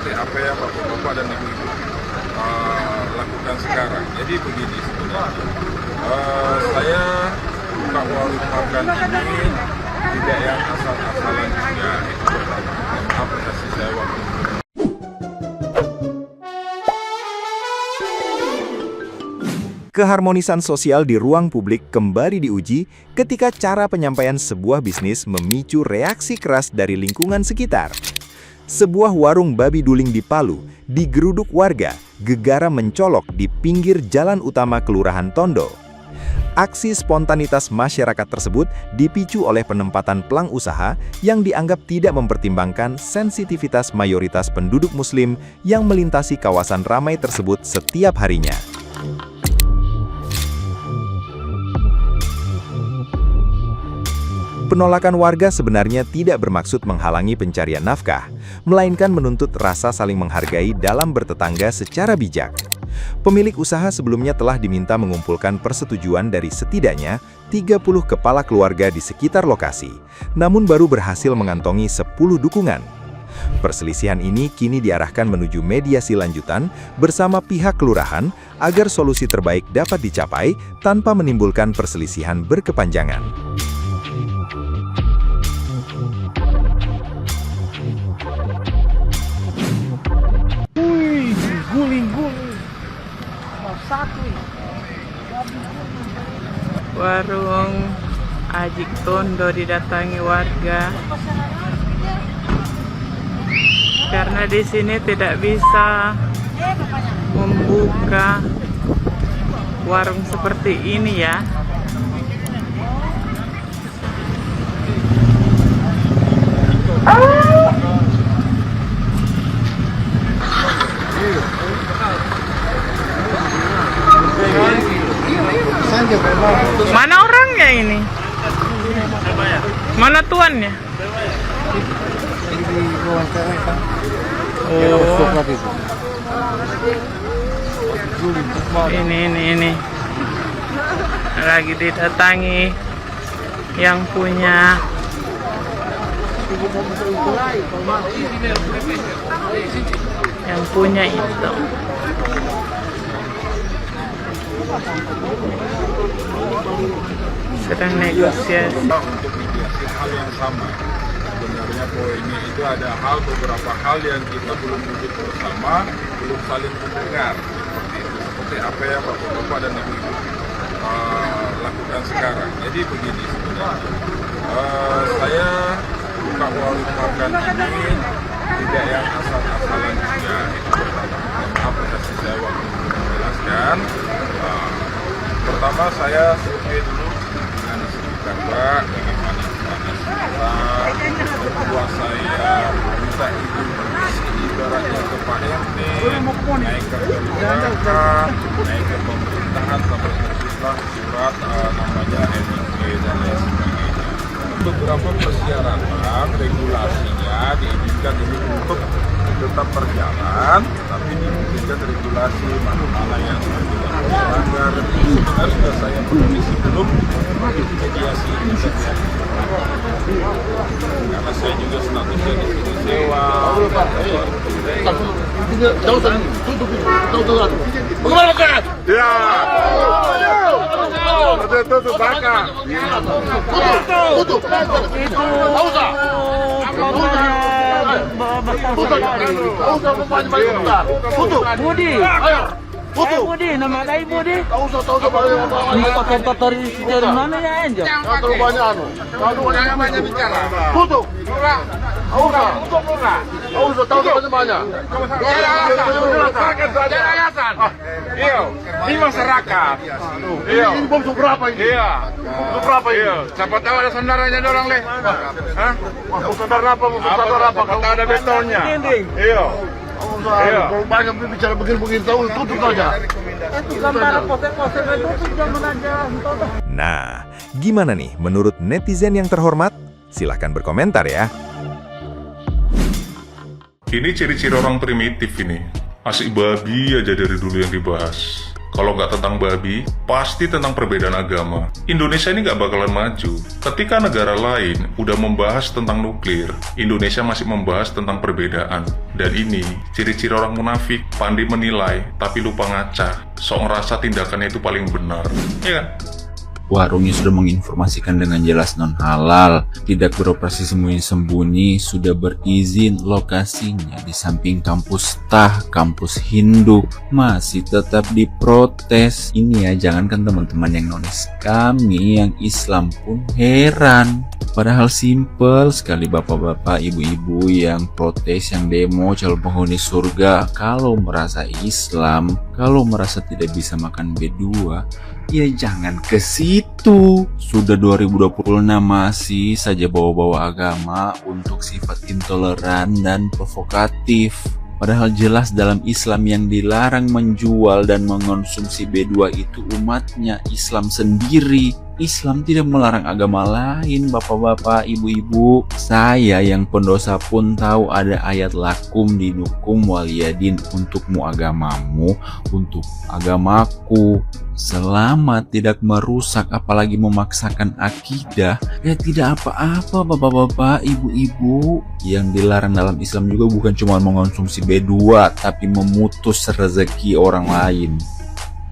seperti apa yang bapak-bapak dan ibu-ibu lakukan sekarang. Jadi begini sebenarnya, saya buka warung makan ini tidak yang asal-asalan juga. Itu pertama. Apa kasih saya waktu itu. Keharmonisan sosial di ruang publik kembali diuji ketika cara penyampaian sebuah bisnis memicu reaksi keras dari lingkungan sekitar. Sebuah warung babi duling di Palu digeruduk warga, gegara mencolok di pinggir jalan utama Kelurahan Tondo. Aksi spontanitas masyarakat tersebut dipicu oleh penempatan pelang usaha yang dianggap tidak mempertimbangkan sensitivitas mayoritas penduduk Muslim yang melintasi kawasan ramai tersebut setiap harinya. Penolakan warga sebenarnya tidak bermaksud menghalangi pencarian nafkah, melainkan menuntut rasa saling menghargai dalam bertetangga secara bijak. Pemilik usaha sebelumnya telah diminta mengumpulkan persetujuan dari setidaknya 30 kepala keluarga di sekitar lokasi, namun baru berhasil mengantongi 10 dukungan. Perselisihan ini kini diarahkan menuju mediasi lanjutan bersama pihak kelurahan agar solusi terbaik dapat dicapai tanpa menimbulkan perselisihan berkepanjangan. Warung Ajik Tondo didatangi warga karena di sini tidak bisa membuka warung seperti ini ya. Mana orangnya ini? Mana tuannya? Oh. Ini. Lagi didatangi yang punya. Yang punya itu. Sedang negosiasi. Untuk mediasi hal yang sama. Sebenarnya poinnya itu ada beberapa hal yang kita belum duduk bersama, belum saling mendengar. Seperti apa yang bapak-bapak dan ibu-ibu lakukan sekarang. Jadi begini sebenarnya, saya buka warung makan ini tidak yang asal-asalan juga. Itu pertama. Apa kasih saya waktu untuk menjelaskan. Pertama saya survei dulu dengan sekitar Pak, bagaimana kedua saya minta izin permisi ibaratnya ke Pak RT, naik ke keluarga, naik ke pemerintahan sampai tercipta surat namanya NIK dan lain sebagainya. Beberapa persyaratan regulasinya diizinkan ini untuk tetap berjalan, tapi dimungkinkan regulasi mana yang melanggar. Sebenarnya sudah saya penuhi sebelum mediasi ini terjadi. Karena saya juga statusnya di sini sewa. Bagaimana kan? Ya. Tutup bakar. Tutup. Tahu tak? Tutup. Budi. Ayo. Tutup. Budi, nama saya Budi. Tahu tak? Ini pakai dari mana ya Enjo? Jangan terlalu banyak Jangan banyak bicara. Tutup. Tahu tak? Tahu tak banyak. Yayasan. Iya. Ini masyarakat. Iya. Ini bom berapa ini? Iya. Berapa ini? Iya. Siapa tahu ada saudaranya orang leh. Hah? Mau sadar apa? Kata ada betonnya. Iya. Iya. Kalau banyak bicara begini tahu tutup saja. Nah, gimana nih menurut netizen yang terhormat? Silahkan berkomentar ya. Ini ciri-ciri orang primitif ini. Asik babi aja dari dulu yang dibahas. Kalau nggak tentang babi, pasti tentang perbedaan agama. Indonesia ini nggak bakalan maju. Ketika negara lain udah membahas tentang nuklir, Indonesia masih membahas tentang perbedaan. Dan ini ciri-ciri orang munafik, pandai menilai, tapi lupa ngaca. Sok ngerasa tindakannya itu paling benar. Iya kan? Warungnya sudah menginformasikan dengan jelas non halal, tidak beroperasi sembunyi-sembunyi, sudah berizin, lokasinya di samping kampus Tah, kampus Hindu, masih tetap diprotes. Ini ya, jangankan teman-teman yang nonis, kami yang Islam pun heran. Padahal simple sekali bapak-bapak, ibu-ibu yang protes, yang demo calon penghuni surga. Kalau merasa Islam, kalau merasa tidak bisa makan B2, ya jangan ke situ. Sudah 2026 masih saja bawa-bawa agama untuk sifat intoleran dan provokatif. Padahal jelas dalam Islam yang dilarang menjual dan mengonsumsi B2 itu umatnya Islam sendiri. Islam tidak melarang agama lain, bapak-bapak, ibu-ibu. Saya yang pendosa pun tahu ada ayat lakum dinukum waliyadin, untukmu agamamu, untuk agamaku. Selama tidak merusak apalagi memaksakan akidah, ya tidak apa-apa bapak-bapak, ibu-ibu. Yang dilarang dalam Islam juga bukan cuma mengonsumsi B2, tapi memutus rezeki orang lain.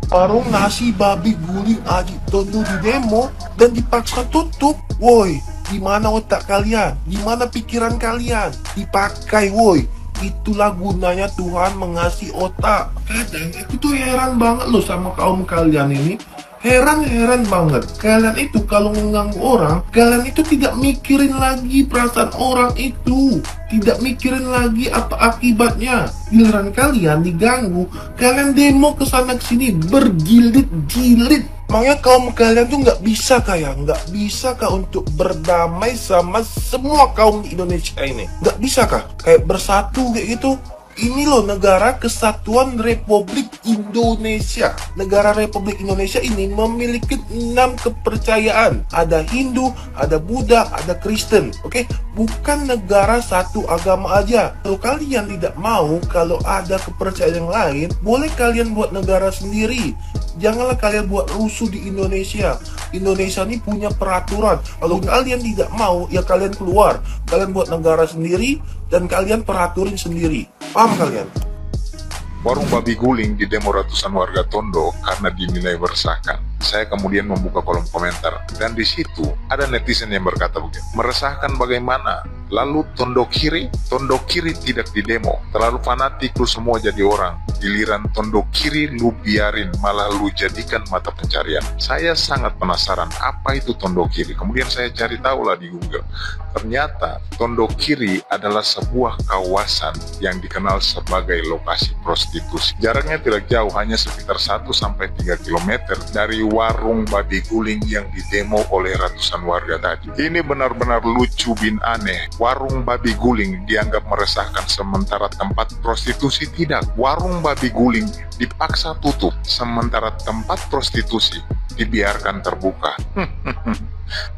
Warung nasi babi guling Aji Tondo di demo dan dipaksa tutup. Woi, di mana otak kalian? Di mana pikiran kalian? Dipakai, woi. Itulah gunanya Tuhan mengasih otak. Kadang aku tuh heran banget loh sama kaum kalian ini. Heran banget. Kalian itu kalau mengganggu orang, kalian itu tidak mikirin lagi perasaan orang itu. Tidak mikirin lagi apa akibatnya. Giliran kalian diganggu, kalian demo kesana kesini berjilid-jilid. Makanya kaum kalian tuh nggak bisa kah untuk berdamai sama semua kaum di Indonesia ini? Nggak bisa kah? Kayak bersatu kayak gitu. Ini loh negara kesatuan Republik Indonesia. Negara Republik Indonesia ini memiliki 6 kepercayaan. Ada Hindu, ada Buddha, ada Kristen. Oke? Bukan negara satu agama aja. Kalau kalian tidak mau, kalau ada kepercayaan yang lain, boleh kalian buat negara sendiri. Janganlah kalian buat rusuh di Indonesia. Indonesia ini punya peraturan. Kalau kalian tidak mau, ya kalian keluar. Kalian buat negara sendiri dan kalian peraturin sendiri. Paham kalian? Warung babi guling di demo ratusan warga Tondo karena dinilai meresahkan. Saya kemudian membuka kolom komentar dan di situ ada netizen yang berkata begini, meresahkan bagaimana? Lalu Tondo kiri tidak didemo, terlalu fanatik lu semua jadi orang. Giliran Tondo kiri lu biarin, malah lu jadikan mata pencarian. Saya sangat penasaran apa itu Tondo kiri. Kemudian saya cari tahu lah di Google. Ternyata Tondo kiri adalah sebuah kawasan yang dikenal sebagai lokasi prostitusi. Jaraknya tidak jauh, hanya sekitar 1-3 km dari warung babi guling yang didemo oleh ratusan warga tadi. Ini benar-benar lucu bin aneh. Warung babi guling dianggap meresahkan sementara tempat prostitusi tidak. Warung babi guling dipaksa tutup sementara tempat prostitusi dibiarkan terbuka.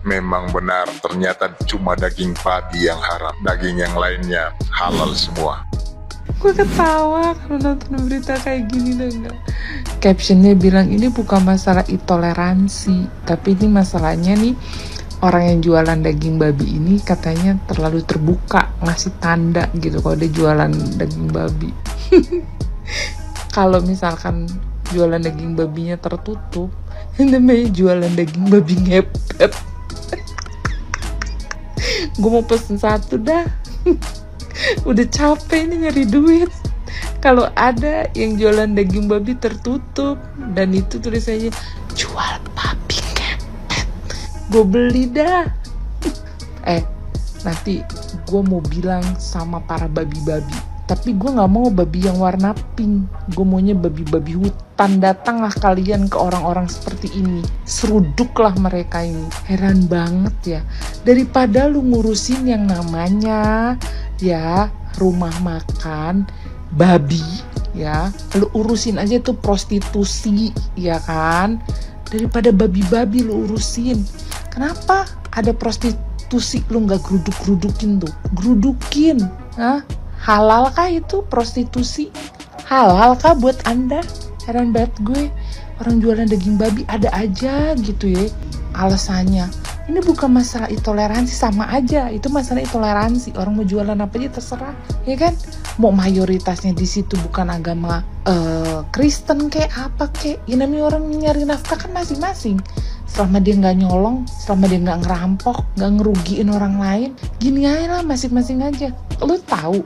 Memang benar, ternyata cuma daging babi yang haram, daging yang lainnya halal semua. Gue ketawa kalau nonton berita kayak gini deh enggak. Captionnya bilang ini bukan masalah intoleransi, tapi ini masalahnya nih orang yang jualan daging babi ini katanya terlalu terbuka, ngasih tanda gitu kalau dia jualan daging babi. Kalau misalkan jualan daging babinya tertutup, namanya jualan daging babi ngepet. Gue mau pesen satu dah. Udah capek nih nyari duit. Kalau ada yang jualan daging babi tertutup dan itu tulisannya jual babi ngepet, gue beli dah. Nanti gue mau bilang sama para babi-babi, tapi gue gak mau babi yang warna pink. Gue maunya babi-babi hutan. Datanglah kalian ke orang-orang seperti ini, seruduklah mereka ini. Heran banget ya, daripada lu ngurusin yang namanya ya rumah makan babi ya, lu urusin aja tuh prostitusi ya kan, daripada babi-babi lu urusin. Kenapa ada prostitusi lu nggak geruduk-gerudukin tuh? Gerudukin. Halalkah itu prostitusi? Halalkah buat Anda? Heran banget gue, orang jualan daging babi ada aja gitu ya alasannya. Ini bukan masalah intoleransi, sama aja itu masalah intoleransi. Orang mau jualan apa aja terserah, ya kan? Mau mayoritasnya di situ bukan agama Kristen kayak apa kayak, ya namanya orang nyari nafkah kan masing-masing. Selama dia nggak nyolong, selama dia nggak ngerampok, nggak ngerugiin orang lain, gini aja lah masing-masing aja. Lo tahu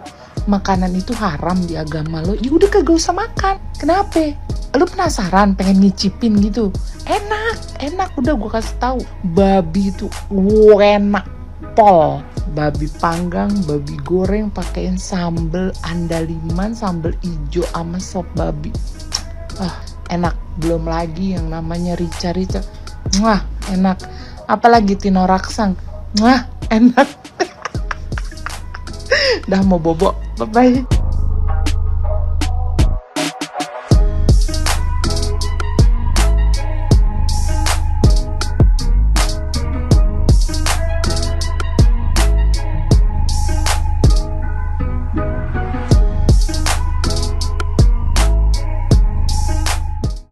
makanan itu haram di agama lo, ya udah kagak usah makan. Kenapa? Lo penasaran pengen ngicipin gitu? Enak, udah gue kasih tahu. Babi itu enak pol. Babi panggang, babi goreng pakein sambel andaliman, sambel ijo sama sop babi. Enak. Belum lagi yang namanya rica-rica. Enak. Apalagi Tino Raksang. Enak. Dah mau bobo. Bye-bye.